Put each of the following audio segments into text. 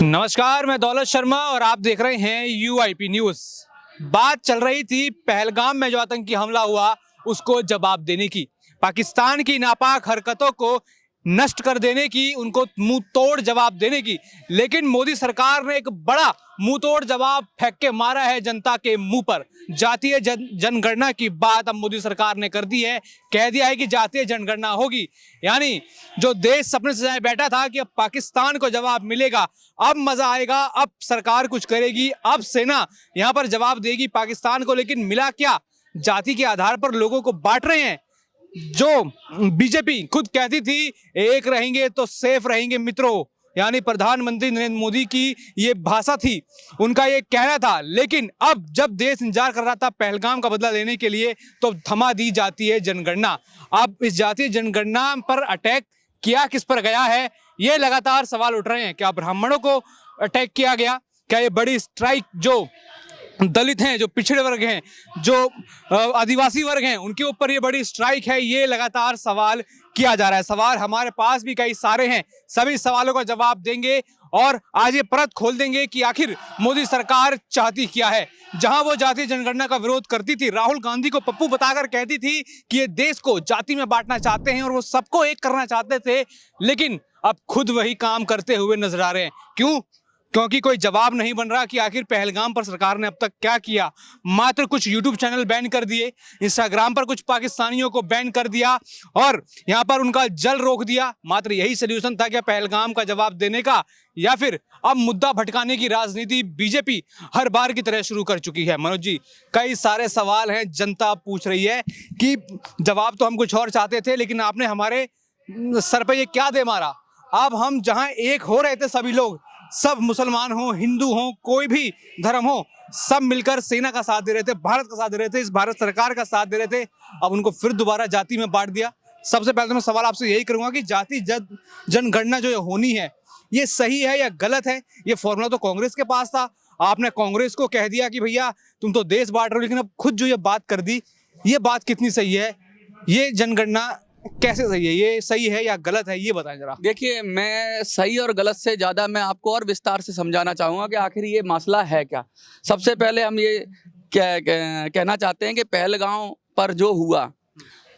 नमस्कार, मैं दौलत शर्मा और आप देख रहे हैं यूआईपी न्यूज। बात चल रही थी पहलगाम में जो आतंकी हमला हुआ उसको जवाब देने की, पाकिस्तान की नापाक हरकतों को नष्ट कर देने की, उनको मुंह तोड़ जवाब देने की। लेकिन मोदी सरकार ने एक बड़ा मुंह तोड़ जवाब फेंक के मारा है जनता के मुंह पर। जातीय जनगणना की बात अब मोदी सरकार ने कर दी है, कह दिया है कि जातीय जनगणना होगी। यानी जो देश सपने सजाए बैठा था कि अब पाकिस्तान को जवाब मिलेगा, अब मजा आएगा, अब सरकार कुछ करेगी, अब सेना यहां पर जवाब देगी पाकिस्तान को। लेकिन मिला क्या? जाति के आधार पर लोगों को बांट रहे हैं। जो बीजेपी खुद कहती थी एक रहेंगे तो सेफ रहेंगे मित्रों, यानी प्रधानमंत्री नरेंद्र मोदी की ये भाषा थी, उनका ये कहना था। लेकिन अब जब देश इंतजार कर रहा था पहलगाम का बदला लेने के लिए, तो थमा दी जाती है जनगणना। अब इस जातीय जनगणना पर अटैक किया किस पर गया है, ये लगातार सवाल उठ रहे हैं। क्या ब्राह्मणों को अटैक किया गया? क्या ये बड़ी स्ट्राइक जो दलित हैं, जो पिछड़े वर्ग हैं, जो आदिवासी वर्ग हैं, उनके ऊपर ये बड़ी स्ट्राइक है? ये लगातार सवाल किया जा रहा है। सवाल हमारे पास भी कई सारे हैं, सभी सवालों का जवाब देंगे और आज ये परत खोल देंगे कि आखिर मोदी सरकार चाहती क्या है। जहां वो जातीय जनगणना का विरोध करती थी, राहुल गांधी को पप्पू बताकर कहती थी कि ये देश को जाति में बांटना चाहते हैं और वो सबको एक करना चाहते थे, लेकिन अब खुद वही काम करते हुए नजर आ रहे हैं। क्यों? क्योंकि कोई जवाब नहीं बन रहा कि आखिर पहलगाम पर सरकार ने अब तक क्या किया। मात्र कुछ यूट्यूब चैनल बैन कर दिए, इंस्टाग्राम पर कुछ पाकिस्तानियों को बैन कर दिया और यहां पर उनका जल रोक दिया। मात्र यही सोल्यूशन था क्या पहलगाम का जवाब देने का? या फिर अब मुद्दा भटकाने की राजनीति बीजेपी हर बार की तरह शुरू कर चुकी है? मनोज जी, कई सारे सवाल हैं, जनता पूछ रही है कि जवाब तो हम कुछ और चाहते थे, लेकिन आपने हमारे सर पे ये क्या दे मारा। अब हम जहां एक हो रहे थे सभी लोग, सब मुसलमान हो, हिंदू हो, कोई भी धर्म हो, सब मिलकर सेना का साथ दे रहे थे, भारत का साथ दे रहे थे, इस भारत सरकार का साथ दे रहे थे। अब उनको फिर दोबारा जाति में बांट दिया। सबसे पहले तो मैं सवाल आपसे यही करूंगा कि जाति जनगणना जो होनी है, ये सही है या गलत है? ये फॉर्मूला तो कांग्रेस के पास था, आपने कांग्रेस को कह दिया कि भैया तुम तो देश बांट रहे हो, लेकिन अब खुद जो ये बात कर दी, ये बात कितनी सही है? ये जनगणना कैसे सही है? ये सही है या गलत है, ये बताएं जरा। देखिए, मैं सही और गलत से ज़्यादा मैं आपको और विस्तार से समझाना चाहूँगा कि आखिर ये मसला है क्या। सबसे पहले हम ये कहना चाहते हैं कि पहलगाम पर जो हुआ,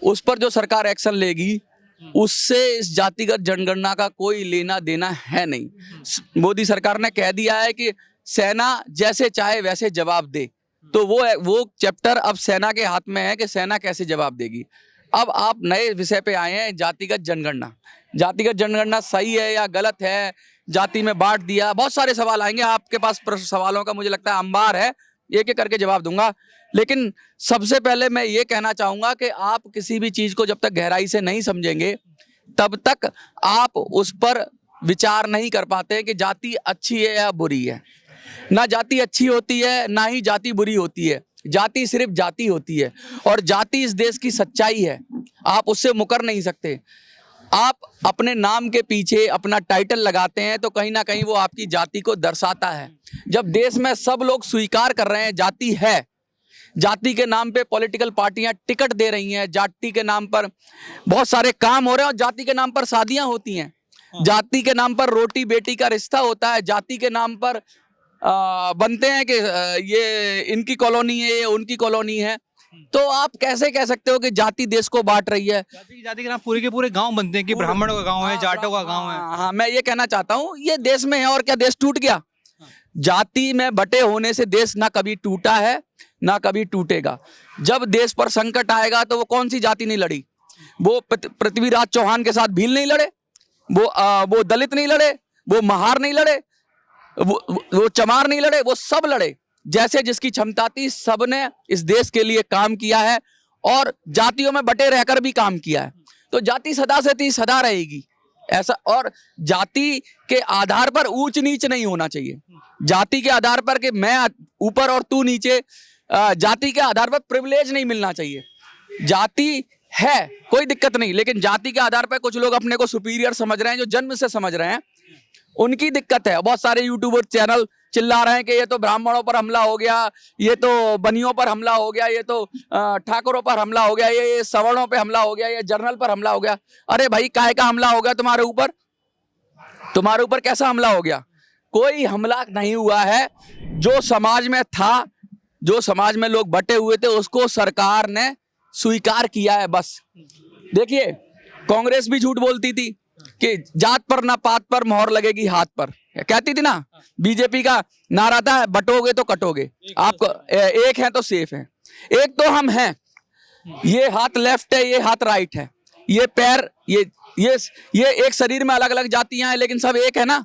उस पर जो सरकार एक्शन लेगी, उससे इस जातिगत जनगणना का कोई लेना देना है नहीं। मोदी सरकार ने कह दिया है कि सेना जैसे चाहे वैसे जवाब दे, तो वो चैप्टर अब सेना के हाथ में है कि सेना कैसे जवाब देगी। अब आप नए विषय पे आए हैं, जातिगत जनगणना। जातिगत जनगणना सही है या गलत है? जाति में बांट दिया, बहुत सारे सवाल आएंगे आपके पास। सवालों का मुझे लगता है अंबार है, एक एक करके जवाब दूंगा। लेकिन सबसे पहले मैं ये कहना चाहूंगा कि आप किसी भी चीज को जब तक गहराई से नहीं समझेंगे, तब तक आप उस पर विचार नहीं कर पाते कि जाति अच्छी है या बुरी है। ना जाति अच्छी होती है, ना ही जाति बुरी होती है। जाति सिर्फ जाति होती है और जाति इस देश की सच्चाई है, आप उससे मुकर नहीं सकते। आप अपने नाम के पीछे अपना टाइटल लगाते हैं तो कहीं ना कहीं वो आपकी जाति को दर्शाता है। जब देश में सब लोग स्वीकार कर रहे हैं जाति है, जाति के नाम पे पॉलिटिकल पार्टियां टिकट दे रही हैं, जाति के नाम पर बहुत सारे काम हो रहे हैं और जाति के नाम पर शादियां होती हैं, जाति के नाम पर रोटी बेटी का रिश्ता होता है, जाति के नाम पर बनते हैं कि ये इनकी कॉलोनी है, ये उनकी कॉलोनी है। तो आप कैसे कह सकते हो कि जाति देश को बांट रही है? जाति के नाम पूरे के पूरे गांव बनते हैं कि ब्राह्मणों का गांव है, जाटों का गांव है। हाँ, मैं ये कहना चाहता हूँ, ये देश में है और क्या देश टूट गया? जाति में बटे होने से देश ना कभी टूटा है ना कभी टूटेगा। जब देश पर संकट आएगा तो वो कौन सी जाति नहीं लड़ी? वो पृथ्वीराज चौहान के साथ भील नहीं लड़े, वो दलित नहीं लड़े, वो महार नहीं लड़े, वो चमार नहीं लड़े, वो सब लड़े। जैसे जिसकी क्षमता थी, सबने इस देश के लिए काम किया है और जातियों में बटे रहकर भी काम किया है। तो जाति सदा से थी, सदा रहेगी ऐसा। और जाति के आधार पर ऊंच नीच नहीं होना चाहिए। जाति के आधार पर कि मैं ऊपर और तू नीचे, जाति के आधार पर प्रिविलेज नहीं मिलना चाहिए। जाति है, कोई दिक्कत नहीं, लेकिन जाति के आधार पर कुछ लोग अपने को सुपीरियर समझ रहे हैं, जो जन्म से समझ रहे हैं, उनकी दिक्कत है। बहुत सारे यूट्यूबर चैनल चिल्ला रहे हैं कि ये तो ब्राह्मणों पर हमला हो गया, ये तो बनियों पर हमला हो गया, ये तो ठाकुरों पर हमला हो गया, ये सवर्णों पे हमला हो गया, ये जर्नल पर हमला हो गया। अरे भाई, काहे का हमला हो गया तुम्हारे ऊपर? तुम्हारे ऊपर कैसा हमला हो गया? कोई हमला नहीं हुआ है। जो समाज में था, जो समाज में लोग बटे हुए थे, उसको सरकार ने स्वीकार किया है बस। देखिए, कांग्रेस भी झूठ बोलती थी कि जात पर ना पात पर मोहर लगेगी हाथ पर, कहती थी ना। बीजेपी का नारा था बटोगे तो कटोगे, आपको एक है तो सेफ है। एक तो हम हैं, ये हाथ लेफ्ट है, ये हाथ राइट है, ये पैर, ये एक शरीर में अलग अलग जातियां हैं लेकिन सब एक है ना।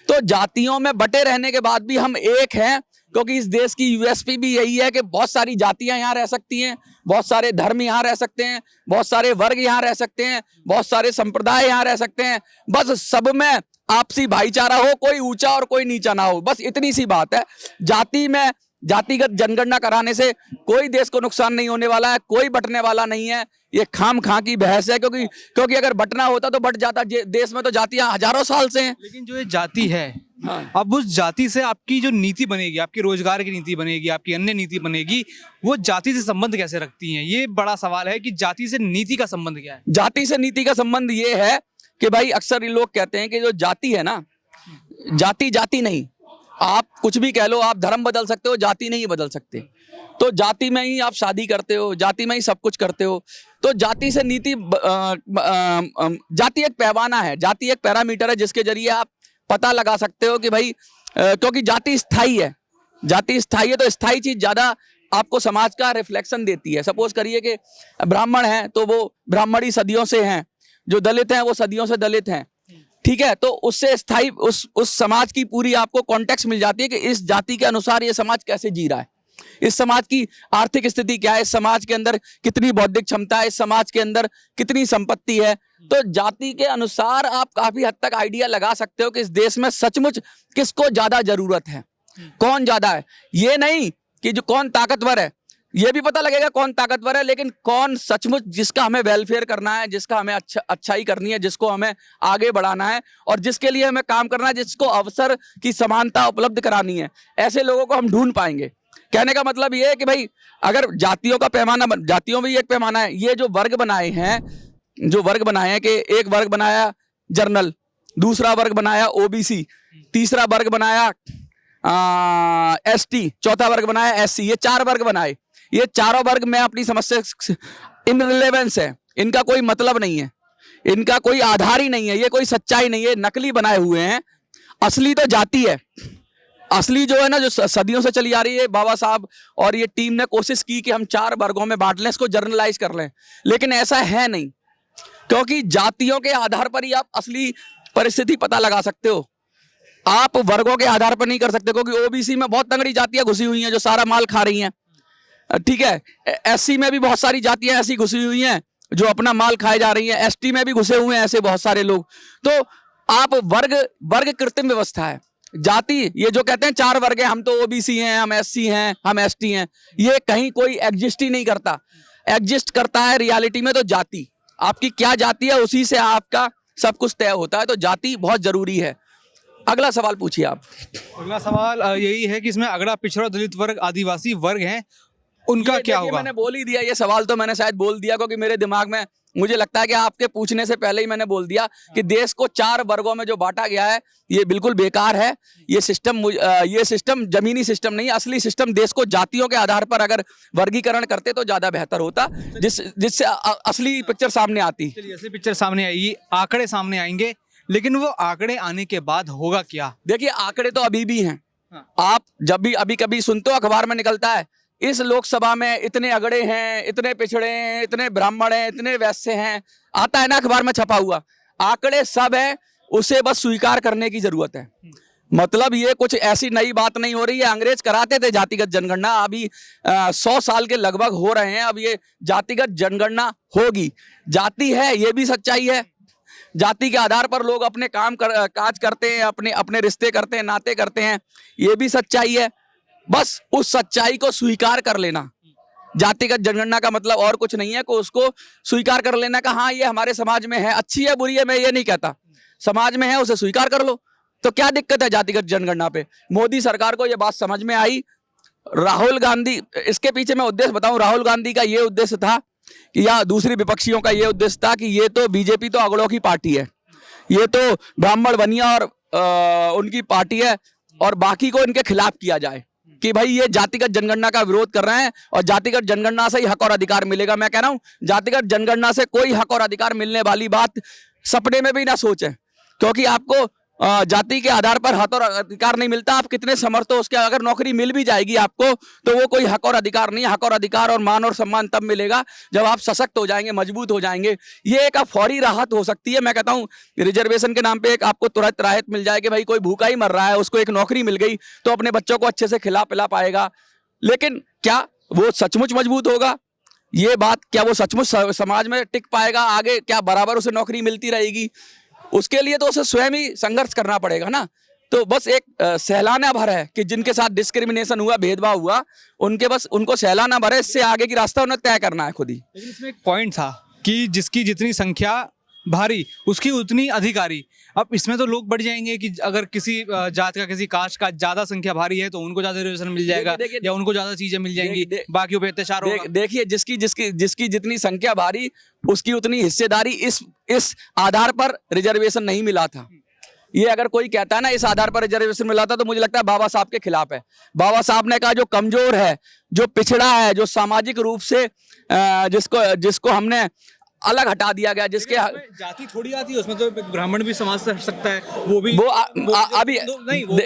तो जातियों में बटे रहने के बाद भी हम एक हैं, क्योंकि इस देश की यूएसपी भी यही है कि बहुत सारी जातियां यहाँ रह सकती हैं, बहुत सारे धर्म यहाँ रह सकते हैं, बहुत सारे वर्ग यहाँ रह सकते हैं, बहुत सारे संप्रदाय यहाँ रह सकते हैं। बस सब में आपसी भाईचारा हो, कोई ऊंचा और कोई नीचा ना हो, बस इतनी सी बात है। जाति में जातिगत जनगणना कराने से कोई देश को नुकसान नहीं होने वाला है, कोई बटने वाला नहीं है। ये खाम खा की बहस है, क्योंकि अगर बटना होता तो बट जाता। देश में तो जातियां हजारों साल से हैं। लेकिन जो ये जाति है, हाँ। अब उस जाति से आपकी जो नीति बनेगी, आपकी रोजगार की नीति बनेगी, आपकी अन्य नीति बनेगी, वो जाति से संबंध कैसे रखती हैं? ये बड़ा सवाल है कि जाति से नीति का संबंध क्या है। जाति से नीति का संबंध ये है कि भाई अक्सर ये लोग कहते हैं कि जो जाति है ना, जाति जाति नहीं, आप कुछ भी कह लो, आप धर्म बदल सकते हो, जाति नहीं बदल सकते। तो जाति में ही आप शादी करते हो, जाति में ही सब कुछ करते हो। तो जाति से नीति, जाति एक पैमाना है, जाति एक पैरामीटर है जिसके जरिए आप पता लगा सकते हो कि भाई, क्योंकि जाति स्थायी है, जाति स्थायी है तो स्थायी चीज ज्यादा आपको समाज का रिफ्लेक्शन देती है। सपोज करिए कि ब्राह्मण है तो वो ब्राह्मणी सदियों से हैं, जो दलित हैं वो सदियों से दलित हैं, ठीक है। तो उससे स्थायी उस समाज की पूरी आपको कॉन्टेक्स्ट मिल जाती है कि इस जाति के अनुसार ये समाज कैसे जी रहा है, इस समाज की आर्थिक स्थिति क्या है, इस समाज के अंदर कितनी बौद्धिक क्षमता है, इस समाज के अंदर कितनी संपत्ति है। तो जाति के अनुसार आप काफी हद तक आइडिया लगा सकते हो कि इस देश में सचमुच किसको ज्यादा जरूरत है, कौन ज्यादा है। ये नहीं कि जो कौन ताकतवर है, ये भी पता लगेगा कौन ताकतवर है, लेकिन कौन सचमुच जिसका हमें वेलफेयर करना है, जिसका हमें अच्छाई करनी है, जिसको हमें आगे बढ़ाना है और जिसके लिए हमें काम करना है, जिसको अवसर की समानता उपलब्ध करानी है, ऐसे लोगों को हम ढूंढ पाएंगे। कहने का मतलब ये है कि भाई अगर जातियों का पैमाना, जातियों में एक पैमाना है, ये जो वर्ग बनाए हैं, जो वर्ग बनाए हैं कि एक वर्ग बनाया जर्नल, दूसरा वर्ग बनाया ओबीसी, तीसरा वर्ग बनाया एसटी, चौथा वर्ग बनाया एससी, ये 4 वर्ग बनाए। ये चारों वर्ग में अपनी समस्या इनरिलेवेंस है, इनका कोई मतलब नहीं है, इनका कोई आधार ही नहीं है, ये कोई सच्चाई नहीं है, नकली बनाए हुए हैं। असली तो जाति है, असली जो है ना, जो सदियों से चली आ रही है। बाबा साहब और ये टीम ने कोशिश की कि हम 4 वर्गों में बांट लें, इसको जर्नलाइज कर लें, लेकिन ऐसा है नहीं, क्योंकि जातियों के आधार पर ही आप असली परिस्थिति पता लगा सकते हो। आप वर्गों के आधार पर नहीं कर सकते, क्योंकि ओबीसी में बहुत तगड़ी जातियां घुसी हुई हैं जो सारा माल खा रही हैं, ठीक है। एससी में भी बहुत सारी जातियां ऐसी घुसी हुई हैं जो अपना माल खाए जा रही हैं, एसटी में भी घुसे हुए हैं ऐसे बहुत सारे लोग। तो आप वर्ग कृत्रिम व्यवस्था है। जाति, ये जो कहते हैं 4 वर्ग हैं, हम तो ओबीसी हैं, हम एससी हैं, हम एसटी हैं, ये कहीं कोई एग्जिस्ट ही नहीं करता। एग्जिस्ट करता है रियलिटी में तो जाति, आपकी क्या जाति है उसी से आपका सब कुछ तय होता है। तो जाति बहुत जरूरी है। अगला सवाल पूछिए आप। अगला सवाल यही है कि इसमें अगड़ा, पिछड़ा, दलित वर्ग, आदिवासी वर्ग हैं, उनका क्या होगा? मैंने बोल ही दिया, ये सवाल तो मैंने शायद बोल दिया, क्योंकि मेरे दिमाग में, मुझे लगता है कि आपके पूछने से पहले ही मैंने बोल दिया कि देश को 4 वर्गों में जो बांटा गया है ये बिल्कुल बेकार है। ये सिस्टम जमीनी सिस्टम नहीं, असली सिस्टम देश को जातियों के आधार पर अगर वर्गीकरण करते तो ज्यादा बेहतर होता, जिससे असली पिक्चर सामने आती। चलिए, असली पिक्चर सामने आएगी, आंकड़े सामने आएंगे, लेकिन वो आंकड़े आने के बाद होगा क्या? देखिए, आंकड़े तो अभी भी हैं। आप जब भी अभी कभी सुनते हो, अखबार में निकलता है, इस लोकसभा में इतने अगड़े हैं, इतने पिछड़े हैं, इतने ब्राह्मण हैं, इतने वैश्य हैं, आता है ना अखबार में छपा हुआ। आंकड़े सब है, उसे बस स्वीकार करने की जरूरत है। मतलब ये कुछ ऐसी नई बात नहीं हो रही है। अंग्रेज कराते थे जातिगत जनगणना, अभी 100 साल के लगभग हो रहे हैं, अब ये जातिगत जनगणना होगी। जाति है, ये भी सच्चाई है। जाति के आधार पर लोग अपने काज करते हैं, अपने रिश्ते करते हैं, नाते करते हैं, ये भी सच्चाई है। बस उस सच्चाई को स्वीकार कर लेना। जातिगत जनगणना का मतलब और कुछ नहीं है कि उसको स्वीकार कर लेना का हाँ ये हमारे समाज में है, अच्छी है बुरी है मैं ये नहीं कहता, समाज में है उसे स्वीकार कर लो। तो क्या दिक्कत है जातिगत जनगणना पे? मोदी सरकार को ये बात समझ में आई। राहुल गांधी, इसके पीछे मैं उद्देश्य बताऊं, राहुल गांधी का ये उद्देश्य था कि या दूसरी विपक्षियों का ये उद्देश्य था कि ये तो बीजेपी तो अगड़ों की पार्टी है, ये तो ब्राह्मण बनिया और उनकी पार्टी है और बाकी को इनके खिलाफ किया जाए कि भाई ये जातिगत जनगणना का विरोध कर रहे हैं और जातिगत जनगणना से ही हक और अधिकार मिलेगा। मैं कह रहा हूं जातिगत जनगणना से कोई हक और अधिकार मिलने वाली बात सपने में भी ना सोचें, क्योंकि आपको जाति के आधार पर हक और अधिकार नहीं मिलता। आप कितने समर्थ हो उसके, अगर नौकरी मिल भी जाएगी आपको तो वो कोई हक और अधिकार नहीं। हक और अधिकार और मान और सम्मान तब मिलेगा जब आप सशक्त हो जाएंगे, मजबूत हो जाएंगे। ये एक फौरी राहत हो सकती है। मैं कहता हूं रिजर्वेशन के नाम पे एक आपको तुरंत राहत मिल जाए कि भाई कोई भूखा ही मर रहा है, उसको एक नौकरी मिल गई तो अपने बच्चों को अच्छे से खिला पिला पाएगा। लेकिन क्या वो सचमुच मजबूत होगा? ये बात क्या वो सचमुच समाज में टिक पाएगा आगे? क्या बराबर उसे नौकरी मिलती रहेगी? उसके लिए तो उसे स्वयं ही संघर्ष करना पड़ेगा ना। तो बस एक सहलाना भर है कि जिनके साथ डिस्क्रिमिनेशन हुआ, भेदभाव हुआ, उनको सहलाना भर है। इससे आगे की रास्ता उन्हें तय करना है खुद ही। लेकिन इसमें एक पॉइंट था कि जिसकी जितनी संख्या भारी उसकी उतनी अधिकारी। अब इसमें तो लोग बढ़ जाएंगे कि अगर किसी जात का, किसी कास्ट का ज्यादा संख्या भारी है तो उनको ज्यादा रिजर्वेशन मिल जाएगा या उनको ज्यादा चीजें मिल जाएंगी, बाकियों पे अत्याचार होगा। देखिए जिसकी जितनी संख्या भारी उसकी उतनी हिस्सेदारी। इस आधार पर रिजर्वेशन नहीं मिला था। ये अगर कोई कहता है ना इस आधार पर रिजर्वेशन मिला था तो मुझे लगता है बाबा साहब के खिलाफ है। बाबा साहब ने कहा जो कमजोर है, जो पिछड़ा है, जो सामाजिक रूप से जिसको हमने अलग हटा दिया गया, जिसके जाति थोड़ी आती है उसमें तो ब्राह्मण भी समाज से हट सकता है, वो भी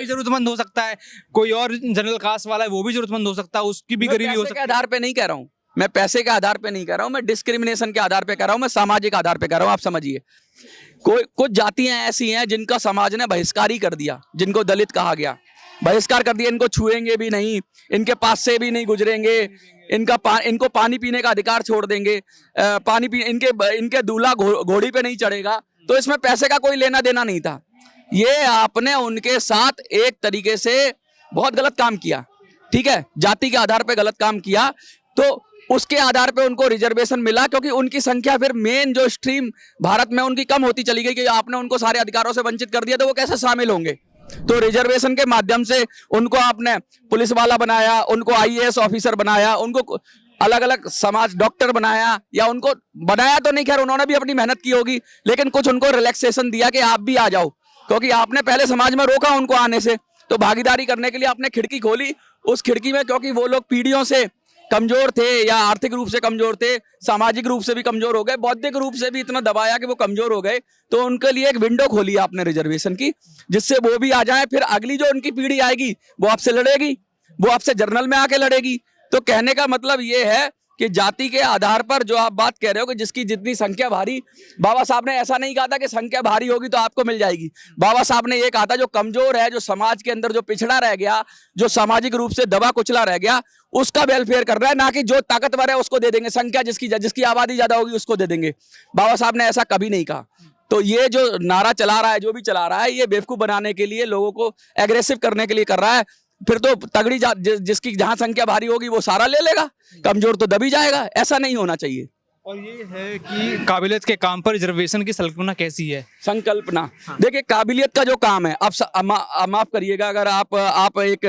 जरूरतमंद हो सकता है। कोई और जनरल कास्ट वाला है वो भी जरूरतमंद हो सकता है, उसकी भी गरीबी हो सकती है। आधार पे नहीं कह रहा हूँ मैं, पैसे के आधार पे नहीं कह रहा हूँ मैं, डिस्क्रिमिनेशन के आधार पे कह रहा हूँ मैं, सामाजिक आधार पे कह रहा हूँ। आप समझिए कुछ जातियां ऐसी हैं जिनका समाज ने बहिष्कार ही कर दिया, जिनको दलित कहा गया, बहिष्कार कर दिया। इनको छुएंगे भी नहीं, इनके पास से भी नहीं गुजरेंगे, इनको पानी पीने का अधिकार छोड़ देंगे, इनके दूल्हा घोड़ी पे नहीं चढ़ेगा। तो इसमें पैसे का कोई लेना देना नहीं था। ये आपने उनके साथ एक तरीके से बहुत गलत काम किया, ठीक है, जाति के आधार पे गलत काम किया। तो उसके आधार पे उनको रिजर्वेशन मिला क्योंकि उनकी संख्या फिर मेन जो स्ट्रीम भारत में उनकी कम होती चली गई कि आपने उनको सारे अधिकारों से वंचित कर दिया तो वो कैसे शामिल होंगे। तो रिजर्वेशन के माध्यम से उनको आपने पुलिस वाला बनाया, उनको आईएएस ऑफिसर बनाया, उनको अलग अलग समाज डॉक्टर बनाया, या उनको बनाया तो नहीं, खैर उन्होंने भी अपनी मेहनत की होगी, लेकिन कुछ उनको रिलैक्सेशन दिया कि आप भी आ जाओ, क्योंकि आपने पहले समाज में रोका उनको आने से। तो भागीदारी करने के लिए आपने खिड़की खोली। उस खिड़की में क्योंकि वो लोग पीढ़ियों से कमजोर थे या आर्थिक रूप से कमजोर थे, सामाजिक रूप से भी कमजोर हो गए, बौद्धिक रूप से भी इतना दबाया कि वो कमजोर हो गए, तो उनके लिए एक विंडो खोली आपने रिजर्वेशन की, जिससे वो भी आ जाए। फिर अगली जो उनकी पीढ़ी आएगी वो आपसे लड़ेगी, वो आपसे जर्नल में आके लड़ेगी। तो कहने का मतलब ये है कि जाति के आधार पर जो आप बात कह रहे हो कि जिसकी जितनी संख्या भारी, बाबा साहब ने ऐसा नहीं कहा था कि संख्या भारी होगी तो आपको मिल जाएगी। बाबा साहब ने ये कहा था जो कमजोर है, जो समाज के अंदर जो पिछड़ा रह गया, जो सामाजिक रूप से दबा कुचला रह गया, उसका वेलफेयर कर रहा है, ना कि जो ताकतवर है उसको दे देंगे, संख्या जिसकी आबादी ज्यादा होगी उसको दे देंगे। बाबा साहब ने ऐसा कभी नहीं कहा। तो ये जो नारा चला रहा है, जो भी चला रहा है, ये बेवकूफ बनाने के लिए, लोगों को एग्रेसिव करने के लिए कर रहा है। फिर तो तगड़ी जिसकी जहां संख्या भारी होगी वो सारा ले लेगा, कमजोर तो दबी जाएगा। ऐसा नहीं होना चाहिए। और ये है कि काबिलियत के काम पर रिजर्वेशन की संकल्पना कैसी है? संकल्पना देखिए, काबिलियत का जो काम है, आप माफ करिएगा, अगर आप एक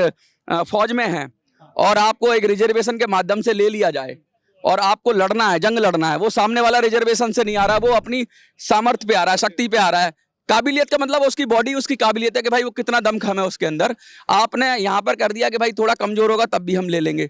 फौज में हैं और आपको एक रिजर्वेशन के माध्यम से ले लिया जाए और आपको लड़ना है, जंग लड़ना है, वो सामने वाला रिजर्वेशन से नहीं आ रहा, वो अपनी सामर्थ्य पे आ रहा है, शक्ति पे आ रहा है। काबिलियत का मतलब उसकी बॉडी, उसकी काबिलियत है कि भाई वो कितना दमखम है उसके अंदर। आपने यहाँ पर कर दिया कि भाई थोड़ा कमजोर होगा तब भी हम ले लेंगे।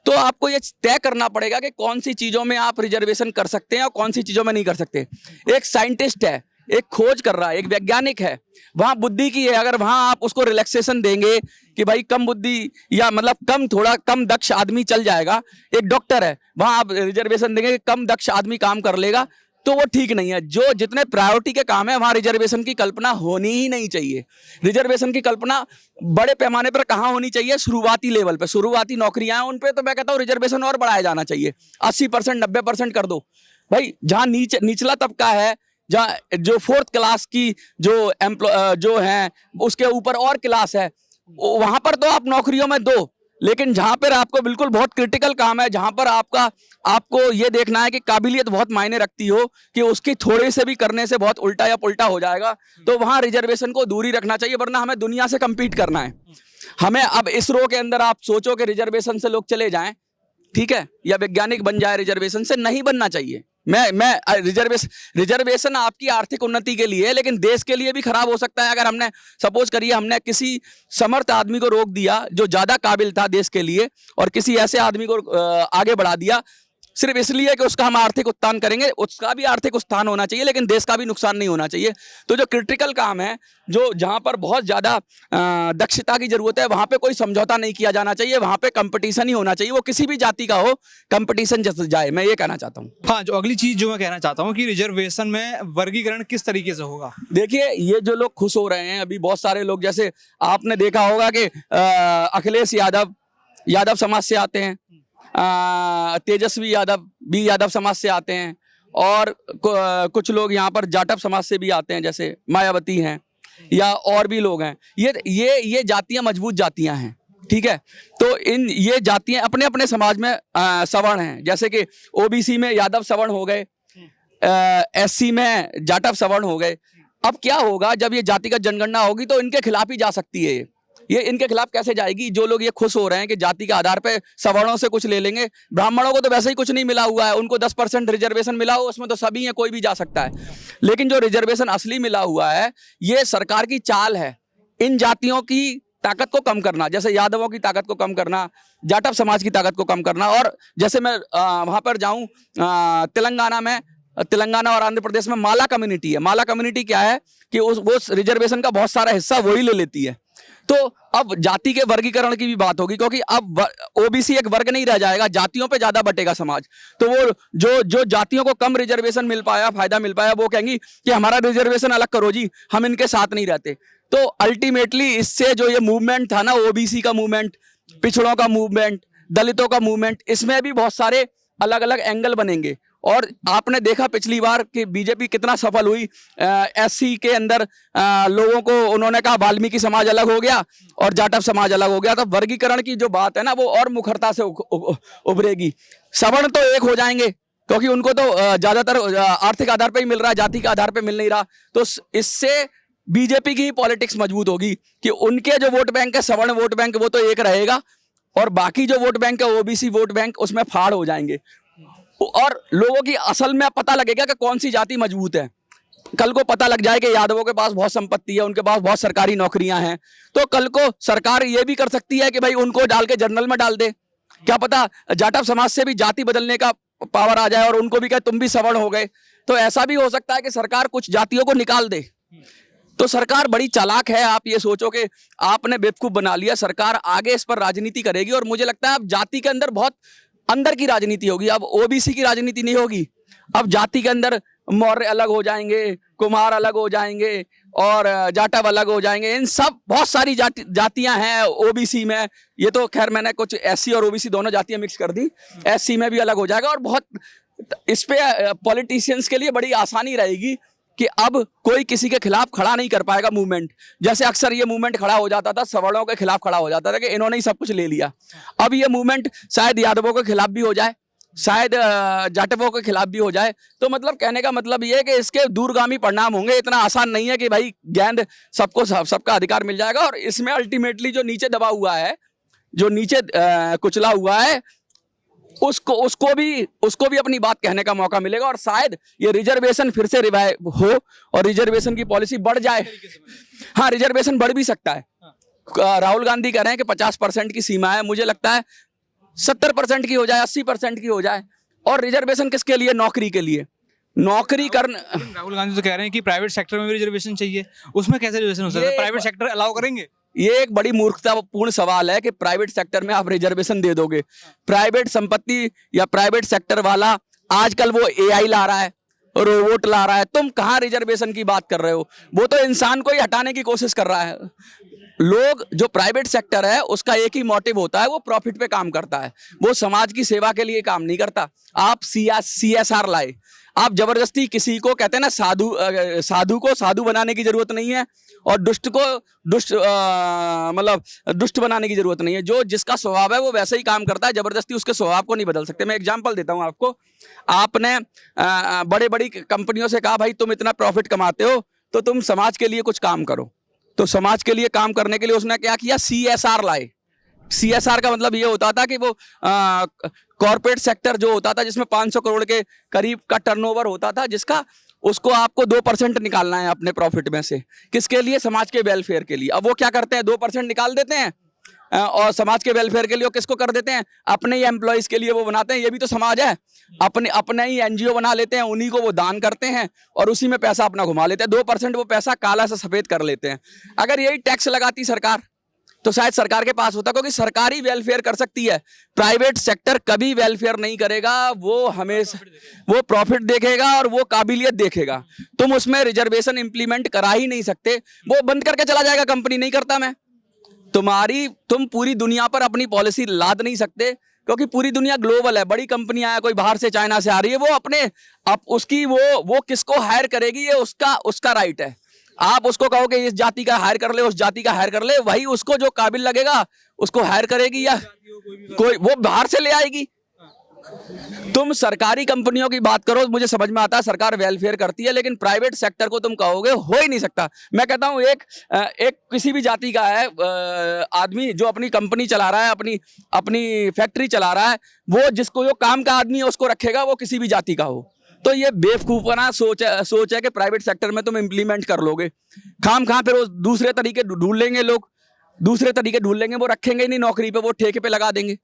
तो आपको ये तय करना पड़ेगा कि कौन सी चीजों में आप रिजर्वेशन कर सकते हैं और कौन सी चीजों में नहीं कर सकते। एक साइंटिस्ट है, एक खोज कर रहा है, एक वैज्ञानिक है, वहां बुद्धि की है। अगर वहां आप उसको रिलैक्सेशन देंगे कि भाई कम बुद्धि या मतलब थोड़ा कम दक्ष आदमी चल जाएगा। एक डॉक्टर है, वहां आप रिजर्वेशन देंगे कि कम दक्ष आदमी काम कर लेगा, तो वो ठीक नहीं है। जो जितने प्रायोरिटी के काम है वहां रिजर्वेशन की कल्पना होनी ही नहीं चाहिए। रिजर्वेशन की कल्पना बड़े पैमाने पर कहाँ होनी चाहिए? शुरुआती लेवल पे, शुरुआती नौकरियां हैं उन पे तो मैं कहता हूँ रिजर्वेशन और बढ़ाया जाना चाहिए। 80% 90% कर दो भाई। जहां निचला तबका है, जहाँ जो 4th क्लास की जो है उसके ऊपर और क्लास है, वहां पर तो आप नौकरियों में दो। लेकिन जहां पर आपको बिल्कुल बहुत क्रिटिकल काम है, जहां पर आपको ये देखना है कि काबिलियत बहुत मायने रखती हो, कि उसकी थोड़े से भी करने से बहुत उल्टा या पुल्टा हो जाएगा, तो वहां रिजर्वेशन को दूर ही रखना चाहिए। वरना हमें दुनिया से कम्पीट करना है। हमें अब इसरो के अंदर आप सोचो कि रिजर्वेशन से लोग चले जाएं, ठीक है, या वैज्ञानिक बन जाए रिजर्वेशन से, नहीं बनना चाहिए। मैं रिजर्वेशन आपकी आर्थिक उन्नति के लिए है, लेकिन देश के लिए भी खराब हो सकता है। अगर हमने सपोज करिए हमने किसी समर्थ आदमी को रोक दिया जो ज्यादा काबिल था देश के लिए, और किसी ऐसे आदमी को आगे बढ़ा दिया सिर्फ इसलिए कि उसका हम आर्थिक उत्थान करेंगे, उसका भी आर्थिक उत्थान होना चाहिए लेकिन देश का भी नुकसान नहीं होना चाहिए। तो जो क्रिटिकल काम है, जो जहां पर बहुत ज्यादा दक्षता की जरूरत है, वहां पे कोई समझौता नहीं किया जाना चाहिए, वहां पे कंपटीशन ही होना चाहिए, वो किसी भी जाति का हो, कंपटीशन जैसे जाए, मैं ये कहना चाहता हूँ। हाँ, जो अगली चीज जो मैं कहना चाहता हूँ कि रिजर्वेशन में वर्गीकरण किस तरीके से होगा। देखिए, ये जो लोग खुश हो रहे हैं अभी, बहुत सारे लोग, जैसे आपने देखा होगा कि अखिलेश यादव समाज से आते हैं, तेजस्वी यादव भी यादव समाज से आते हैं, और कुछ लोग यहाँ पर जाटव समाज से भी आते हैं, जैसे मायावती हैं या और भी लोग हैं। ये जातियां मजबूत जातियां हैं, ठीक है। तो ये जातियां अपने अपने समाज में सवर्ण हैं, जैसे कि ओबीसी में यादव सवर्ण हो गए, एससी में जाटव सवर्ण हो गए। अब क्या होगा, जब ये जातिगत जनगणना होगी तो इनके खिलाफ ही जा सकती है। ये इनके खिलाफ कैसे जाएगी? जो लोग ये खुश हो रहे हैं कि जाति के आधार पे सवर्णों से कुछ ले लेंगे, ब्राह्मणों को तो वैसे ही कुछ नहीं मिला हुआ है, उनको 10% रिजर्वेशन मिला हो, उसमें तो सभी हैं, कोई भी जा सकता है। लेकिन जो रिजर्वेशन असली मिला हुआ है, ये सरकार की चाल है इन जातियों की ताकत को कम करना, जैसे यादवों की ताकत को कम करना, जाटव समाज की ताकत को कम करना। और जैसे मैं वहां पर जाऊं, तेलंगाना और आंध्र प्रदेश में माला कम्युनिटी है। माला कम्युनिटी क्या है कि वो रिजर्वेशन का बहुत सारा हिस्सा वही ले लेती है। तो अब जाति के वर्गीकरण की भी बात होगी, क्योंकि अब ओबीसी एक वर्ग नहीं रह जाएगा, जातियों पे ज्यादा बटेगा समाज। तो वो जो जातियों को कम रिजर्वेशन मिल पाया, फायदा मिल पाया, वो कहेंगी कि हमारा रिजर्वेशन अलग करो जी, हम इनके साथ नहीं रहते। तो अल्टीमेटली इससे जो ये मूवमेंट था ना, ओबीसी का मूवमेंट, पिछड़ों का मूवमेंट, दलितों का मूवमेंट, इसमें भी बहुत सारे अलग अलग एंगल बनेंगे। और आपने देखा पिछली बार कि बीजेपी कितना सफल हुई, एससी के अंदर लोगों को उन्होंने कहा वाल्मीकि समाज अलग हो गया और जाटव समाज अलग हो गया। तो वर्गीकरण की जो बात है ना, वो और मुखरता से उभरेगी। सवर्ण तो एक हो जाएंगे, क्योंकि उनको तो ज्यादातर आर्थिक आधार पर ही मिल रहा है, जाति के आधार पर मिल नहीं रहा। तो इससे बीजेपी की ही पॉलिटिक्स मजबूत होगी कि उनके जो वोट बैंक है, सवर्ण वोट बैंक, वो तो एक रहेगा, और बाकी जो वोट बैंक है, ओबीसी वोट बैंक, उसमें फाड़ हो जाएंगे। और लोगों की असल में पता लगेगा कि कौन सी जाति मजबूत है। कल को पता लग जाए कि यादवों के पास बहुत संपत्ति है, उनके पास बहुत सरकारी नौकरियां हैं, तो कल को सरकार ये भी कर सकती है कि भाई उनको डाल के जनरल में डाल दे। क्या पता जाटव समाज से भी जाति बदलने का पावर आ जाए और उनको भी कहे तुम भी सवर्ण हो गए। तो ऐसा भी हो सकता है कि सरकार कुछ जातियों को निकाल दे। तो सरकार बड़ी चालाक है। आप ये सोचो कि आपने बेवकूफ बना लिया, सरकार आगे इस पर राजनीति करेगी, और मुझे लगता है अब जाति के अंदर बहुत अंदर की राजनीति होगी। अब ओबीसी की राजनीति नहीं होगी, अब जाति के अंदर मौर्य अलग हो जाएंगे, कुमार अलग हो जाएंगे, और जाटव अलग हो जाएंगे। इन सब बहुत सारी जातियां हैं ओबीसी में। ये तो खैर मैंने कुछ एससी और ओबीसी दोनों जातियां मिक्स कर दी, एससी में भी अलग हो जाएगा। और बहुत इस पे पॉलिटिशियंस के लिए बड़ी आसानी रहेगी कि अब कोई किसी के खिलाफ खड़ा नहीं कर पाएगा मूवमेंट। जैसे अक्सर ये मूवमेंट खड़ा हो जाता था, सवर्णों के खिलाफ खड़ा हो जाता था कि इन्होंने ही सब कुछ ले लिया। अब ये मूवमेंट शायद यादवों के खिलाफ भी हो जाए, शायद जाटवों के खिलाफ भी हो जाए। तो मतलब कहने का मतलब ये है कि इसके दूरगामी परिणाम होंगे। इतना आसान नहीं है कि भाई गेंद सबको सबका अधिकार मिल जाएगा। और इसमें अल्टीमेटली जो नीचे दबा हुआ है, जो नीचे कुचला हुआ है, उसको भी अपनी बात कहने का मौका मिलेगा। और शायद ये रिजर्वेशन फिर से रिवाइव हो और रिजर्वेशन की पॉलिसी बढ़ जाए। हाँ, रिजर्वेशन बढ़ भी सकता है। राहुल गांधी कह रहे हैं कि 50% की सीमा है, मुझे लगता है 70% की हो जाए, 80% की हो जाए। और रिजर्वेशन किसके लिए? नौकरी के लिए। नौकरी करना, राहुल गांधी तो कह रहे हैं कि प्राइवेट सेक्टर में भी रिजर्वेशन चाहिए, उसमें कैसे रिजर्वेशन हो सकता है? प्राइवेट सेक्टर अलाउ करेंगे? ये एक बड़ी मूर्खतापूर्ण सवाल है कि प्राइवेट सेक्टर में आप रिजर्वेशन दे दोगे। प्राइवेट संपत्ति या प्राइवेट सेक्टर वाला आजकल वो एआई ला रहा है, रोबोट ला रहा है, तुम कहाँ रिजर्वेशन की बात कर रहे हो? वो तो इंसान को ही हटाने की कोशिश कर रहा है। लोग, जो प्राइवेट सेक्टर है उसका एक ही मोटिव होता है, वो प्रॉफिट पे काम करता है, वो समाज की सेवा के लिए काम नहीं करता। आप CSR लाए, आप जबरदस्ती किसी को, कहते हैं ना, साधु को साधु बनाने की जरूरत नहीं है, और दुष्ट को दुष्ट बनाने की जरूरत नहीं है। जो जिसका स्वभाव है वो वैसे ही काम करता है, जबरदस्ती उसके स्वभाव को नहीं बदल सकते। मैं एग्जांपल देता हूं आपको। आपने बड़ी बड़ी कंपनियों से कहा भाई तुम इतना प्रॉफिट कमाते हो तो तुम समाज के लिए कुछ काम करो। तो समाज के लिए काम करने के लिए उसने क्या किया? CSR लाए, CSR का मतलब ये होता था कि वो कॉर्पोरेट सेक्टर जो होता था जिसमें 500 करोड़ के करीब का टर्नओवर होता था, जिसका उसको आपको 2% निकालना है अपने प्रॉफिट में से। किसके लिए? समाज के वेलफेयर के लिए। अब वो क्या करते हैं, 2% निकाल देते हैं और समाज के वेलफेयर के लिए किसको कर देते हैं? अपने ही एम्प्लॉइज के लिए वो बनाते हैं। ये भी तो समाज है। अपने ही NGO बना लेते हैं, उन्हीं को वो दान करते हैं और उसी में पैसा अपना घुमा लेते हैं। 2% वो पैसा काला से सफेद कर लेते हैं। अगर यही टैक्स लगाती सरकार तो शायद सरकार के पास होता, क्योंकि सरकार ही वेलफेयर कर सकती है। प्राइवेट सेक्टर कभी वेलफेयर नहीं करेगा। वो हमेशा वो प्रॉफिट देखेगा और वो काबिलियत देखेगा। तुम उसमें रिजर्वेशन इंप्लीमेंट करा ही नहीं सकते। वो बंद करके चला जाएगा, कंपनी नहीं करता मैं। तुम पूरी दुनिया पर अपनी पॉलिसी लाद नहीं सकते, क्योंकि पूरी दुनिया ग्लोबल है। बड़ी कंपनियां हैं, कोई बाहर से चाइना से आ रही है, वो अपने उसकी वो किसको हायर करेगी, ये उसका राइट है। आप उसको कहोगे इस जाति का हायर कर ले, उस जाति का हायर कर ले, वही उसको जो काबिल लगेगा उसको हायर करेगी, या कोई वो बाहर से ले आएगी। तुम सरकारी कंपनियों की बात करो, मुझे समझ में आता है सरकार वेलफेयर करती है, लेकिन प्राइवेट सेक्टर को तुम कहोगे, हो ही नहीं सकता। मैं कहता हूं एक किसी भी जाति का है आदमी जो अपनी कंपनी चला रहा है, अपनी फैक्ट्री चला रहा है, वो जिसको जो काम का आदमी है उसको रखेगा, वो किसी भी जाति का हो। तो ये बेवकूफाना सोच है कि प्राइवेट सेक्टर में तुम इंप्लीमेंट कर लोगे। खाम फिर वो दूसरे तरीके ढूंढ लेंगे, लोग दूसरे तरीके ढूंढ लेंगे, वो रखेंगे ही नहीं नौकरी पे, वो ठेके पे लगा देंगे।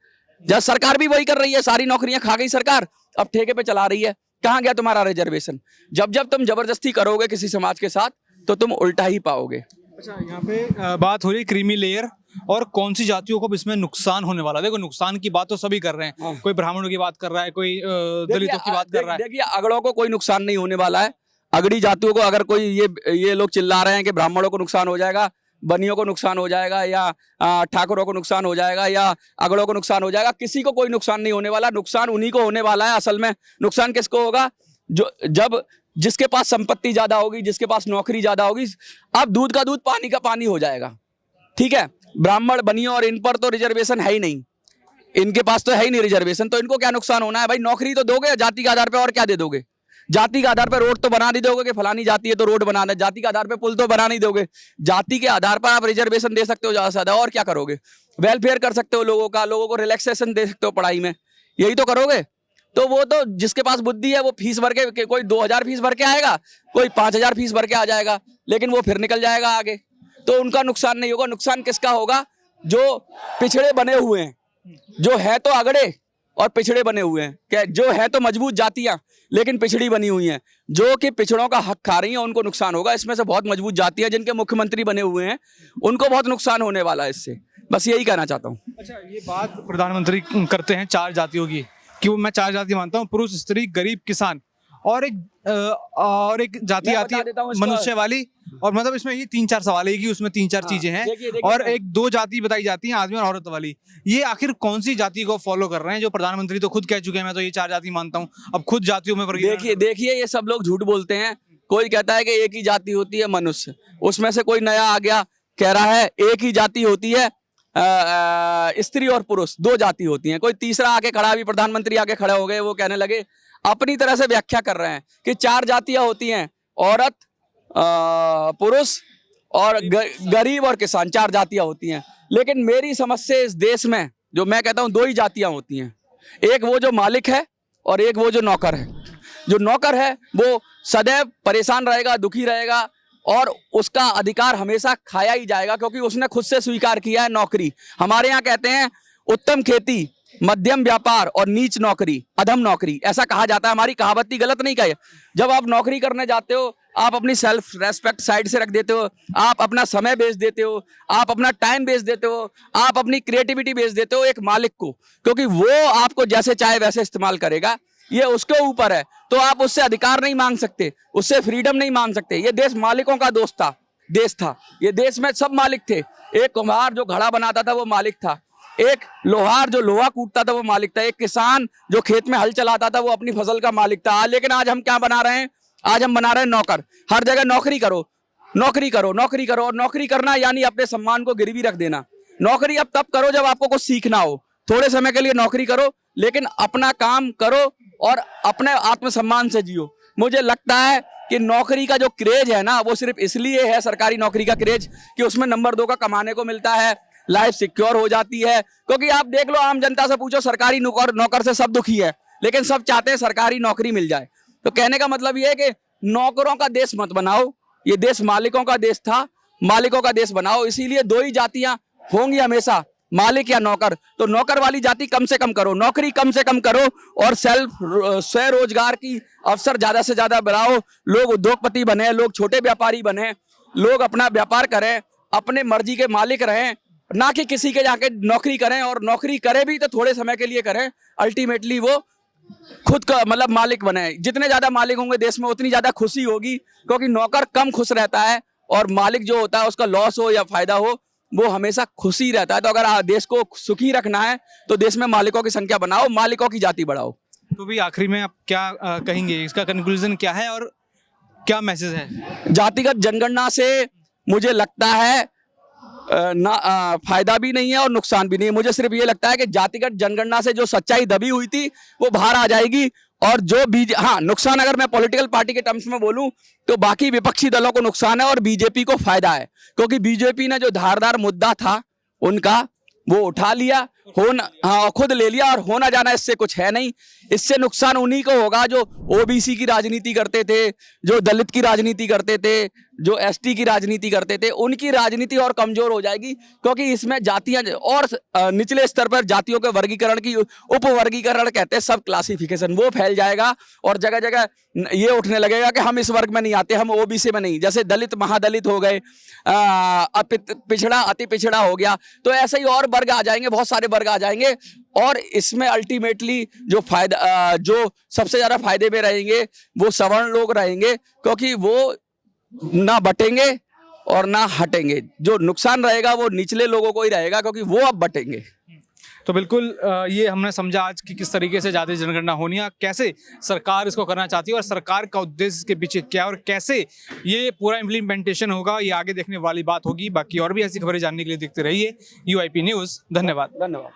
जब सरकार भी वही कर रही है, सारी नौकरियां खा गई सरकार, अब ठेके पे चला रही है। कहां गया तुम्हारा रिजर्वेशन? जब तुम जबरदस्ती करोगे किसी समाज के साथ तो तुम उल्टा ही पाओगे। अच्छा, यहाँ पे बात हो रही है क्रीमी लेयर और कौन सी जातियों को इसमें नुकसान होने वाला है। देखो, नुकसान की बात तो सभी कर रहे हैं। कोई ब्राह्मणों की बात कर रहा है, कोई दलितों की बात कर रहा है। देखिए, अगड़ों को कोई नुकसान नहीं होने वाला है। अगड़ी जातियों को अगर कोई ये लोग चिल्ला रहे हैं कि ब्राह्मणों को नुकसान हो जाएगा, बनियों को नुकसान हो जाएगा, या ठाकुरों को नुकसान हो जाएगा, या अगड़ों को नुकसान हो जाएगा, किसी को कोई नुकसान नहीं होने वाला। नुकसान उन्हीं को होने वाला है। असल में नुकसान किसको होगा? जिसके पास संपत्ति ज्यादा होगी, जिसके पास नौकरी ज्यादा होगी। अब दूध का दूध, पानी का पानी हो जाएगा। ठीक है, ब्राह्मण बनियों और इन पर तो रिजर्वेशन है ही नहीं, इनके पास तो है ही नहीं रिजर्वेशन, तो इनको क्या नुकसान होना है भाई? नौकरी तो दोगे जाति के आधार पर, और क्या दे दोगे? जाति के आधार पर रोड तो बना नहीं दोगे कि फलानी जाति है तो रोड बनाना है। जाति के आधार पर पुल तो बना नहीं दोगे। जाति के आधार पर आप रिजर्वेशन दे सकते हो ज्यादा से ज्यादा, और क्या करोगे? वेलफेयर कर सकते हो लोगों को रिलैक्सेशन दे सकते हो पढ़ाई में, यही तो करोगे। तो वो तो जिसके पास बुद्धि है वो फीस भर के, कोई 2000 फीस भर के आएगा, कोई 5000 फीस भर के आ जाएगा, लेकिन वो फिर निकल जाएगा आगे। तो उनका नुकसान नहीं होगा। नुकसान किसका होगा? जो पिछड़े बने हुए हैं, जो है तो अगड़े और पिछड़े बने हुए हैं। क्या जो है तो मजबूत जातियां, लेकिन पिछड़ी बनी हुई हैं, जो कि पिछड़ों का हक खा रही हैं, उनको नुकसान होगा। इसमें से बहुत मजबूत जातियां जिनके मुख्यमंत्री बने हुए हैं, उनको बहुत नुकसान होने वाला है इससे। बस यही कहना चाहता हूँ। अच्छा, ये बात प्रधानमंत्री करते हैं 4 जातियों की, कि वो मैं 4 जाति मानता हूँ, पुरुष, स्त्री, गरीब, किसान, और एक जाति आती है मनुष्य वाली। और मतलब इसमें ये 3-4 सवाल है कि उसमें 3-4 चीजें हैं। और 1-2 जाति बताई जाती हैं, आदमी और औरत वाली। ये आखिर कौन सी जाति को फॉलो कर रहे हैं? जो प्रधानमंत्री तो खुद कह चुके हैं मैं तो ये 4 जाति मानता हूँ, अब खुद जातियों में वर्गीकरण। देखिए ये सब लोग झूठ बोलते हैं। कोई कहता है कि एक ही जाति होती है मनुष्य, उसमें से कोई नया आ गया कह रहा है एक ही जाति होती है स्त्री और पुरुष, 2 जाति होती हैं। कोई तीसरा आके खड़ा, अभी प्रधानमंत्री आके खड़े हो गए, वो कहने लगे, अपनी तरह से व्याख्या कर रहे हैं कि 4 जातियां होती हैं, औरत, पुरुष और गरीब और किसान, 4 जातियां होती हैं। लेकिन मेरी समझ से इस देश में जो मैं कहता हूं 2 ही जातियां होती हैं। एक वो जो मालिक है और एक वो जो नौकर है। जो नौकर है वो सदैव परेशान रहेगा, दुखी रहेगा, और उसका अधिकार हमेशा खाया ही जाएगा, क्योंकि उसने खुद से स्वीकार किया है नौकरी। हमारे यहाँ कहते हैं उत्तम खेती, मध्यम व्यापार और नीच नौकरी, अधम नौकरी, ऐसा कहा जाता है। हमारी कहावत गलत नहीं कहे। जब आप नौकरी करने जाते हो, आप अपनी सेल्फ रेस्पेक्ट साइड से रख देते हो, आप अपना समय बेच देते हो, आप अपना टाइम बेच देते हो, आप अपनी क्रिएटिविटी बेच देते हो एक मालिक को, क्योंकि वो आपको जैसे चाहे वैसे इस्तेमाल करेगा, ये उसके ऊपर है। तो आप उससे अधिकार नहीं मांग सकते, उससे फ्रीडम नहीं मांग सकते। ये देश मालिकों का देश था। ये देश में सब मालिक थे। एक कुम्हार जो घड़ा बनाता था वो मालिक था, एक लोहार जो लोहा कूटता था वो मालिक था, एक किसान जो खेत में हल चलाता था वो अपनी फसल का मालिक था। लेकिन आज हम क्या बना रहे हैं? आज हम बना रहे हैं नौकर। हर जगह नौकरी करो, नौकरी करो, नौकरी करो। और नौकरी करना यानी अपने सम्मान को गिरवी रख देना। नौकरी अब तब करो जब आपको कुछ सीखना हो। थोड़े समय के लिए नौकरी करो, लेकिन अपना काम करो और अपने आत्मसम्मान से जियो। मुझे लगता है कि नौकरी का जो क्रेज है ना, वो सिर्फ इसलिए है, सरकारी नौकरी का क्रेज, कि उसमें नंबर 2 का कमाने को मिलता है, लाइफ सिक्योर हो जाती है। क्योंकि आप देख लो, आम जनता से पूछो, सरकारी नौकर से सब दुखी है, लेकिन सब चाहते हैं सरकारी नौकरी मिल जाए। तो कहने का मतलब ये है कि नौकरों का देश मत बनाओ, ये देश मालिकों का देश था, मालिकों का देश बनाओ। इसीलिए दो ही जातियां होंगी हमेशा, मालिक या नौकर। तो नौकर वाली जाति कम से कम करो, नौकरी कम से कम करो, और स्वरोजगार की अवसर ज्यादा से ज्यादा बढ़ाओ। लोग उद्योगपति बने, लोग छोटे व्यापारी बने, लोग अपना व्यापार करें, अपने मर्जी के मालिक रहें, ना कि किसी के जाके नौकरी करें। और नौकरी करें भी तो थोड़े समय के लिए करें, अल्टीमेटली वो खुद का मतलब मालिक बने। जितने ज्यादा मालिक होंगे देश में उतनी ज्यादा खुशी होगी, क्योंकि नौकर कम खुश रहता है और मालिक जो होता है उसका लॉस हो या फायदा हो वो हमेशा खुशी रहता है। तो अगर देश को सुखी रखना है तो देश में मालिकों की संख्या बनाओ, मालिकों की जाति बढ़ाओ। तो भी आखिरी में आप क्या कहेंगे, इसका कंक्लूजन क्या है और क्या मैसेज है? जातिगत जनगणना से मुझे लगता है फायदा भी नहीं है और नुकसान भी नहीं है। मुझे सिर्फ ये लगता है कि जातिगत जनगणना से जो सच्चाई दबी हुई थी वो बाहर आ जाएगी। और जो नुकसान अगर मैं पॉलिटिकल पार्टी के टर्म्स में बोलूं तो बाकी विपक्षी दलों को नुकसान है और बीजेपी को फायदा है, क्योंकि बीजेपी ने जो धारदार मुद्दा था उनका वो उठा लिया, खुद ले लिया, और होना जाना इससे कुछ है नहीं। इससे नुकसान उन्हीं को होगा जो ओबीसी की राजनीति करते थे, जो दलित की राजनीति करते थे, जो एसटी की राजनीति करते थे। उनकी राजनीति और कमजोर हो जाएगी, क्योंकि इसमें जातियां और निचले स्तर पर जातियों के वर्गीकरण की उपवर्गीकरण कहते हैं, सब क्लासिफिकेशन, वो फैल जाएगा और जगह जगह ये उठने लगेगा कि हम इस वर्ग में नहीं आते, हम ओबीसी में नहीं। जैसे दलित महादलित हो गए, पिछड़ा अति पिछड़ा हो गया, तो ऐसे ही और वर्ग आ जाएंगे, बहुत सारे वर्ग आ जाएंगे। और इसमें अल्टीमेटली जो फायदा, जो सबसे ज्यादा फायदे में रहेंगे वो सवर्ण लोग रहेंगे, क्योंकि वो ना बटेंगे और ना हटेंगे। जो नुकसान रहेगा वो निचले लोगों को ही रहेगा, क्योंकि वो अब बटेंगे। तो बिल्कुल ये हमने समझा आज कि किस तरीके से जाति जनगणना होनी है, कैसे सरकार इसको करना चाहती है और सरकार का उद्देश्य के पीछे क्या और कैसे ये पूरा इम्प्लीमेंटेशन होगा, ये आगे देखने वाली बात होगी। बाकी और भी ऐसी खबरें जानने के लिए देखते रहिए UIP न्यूज़। धन्यवाद।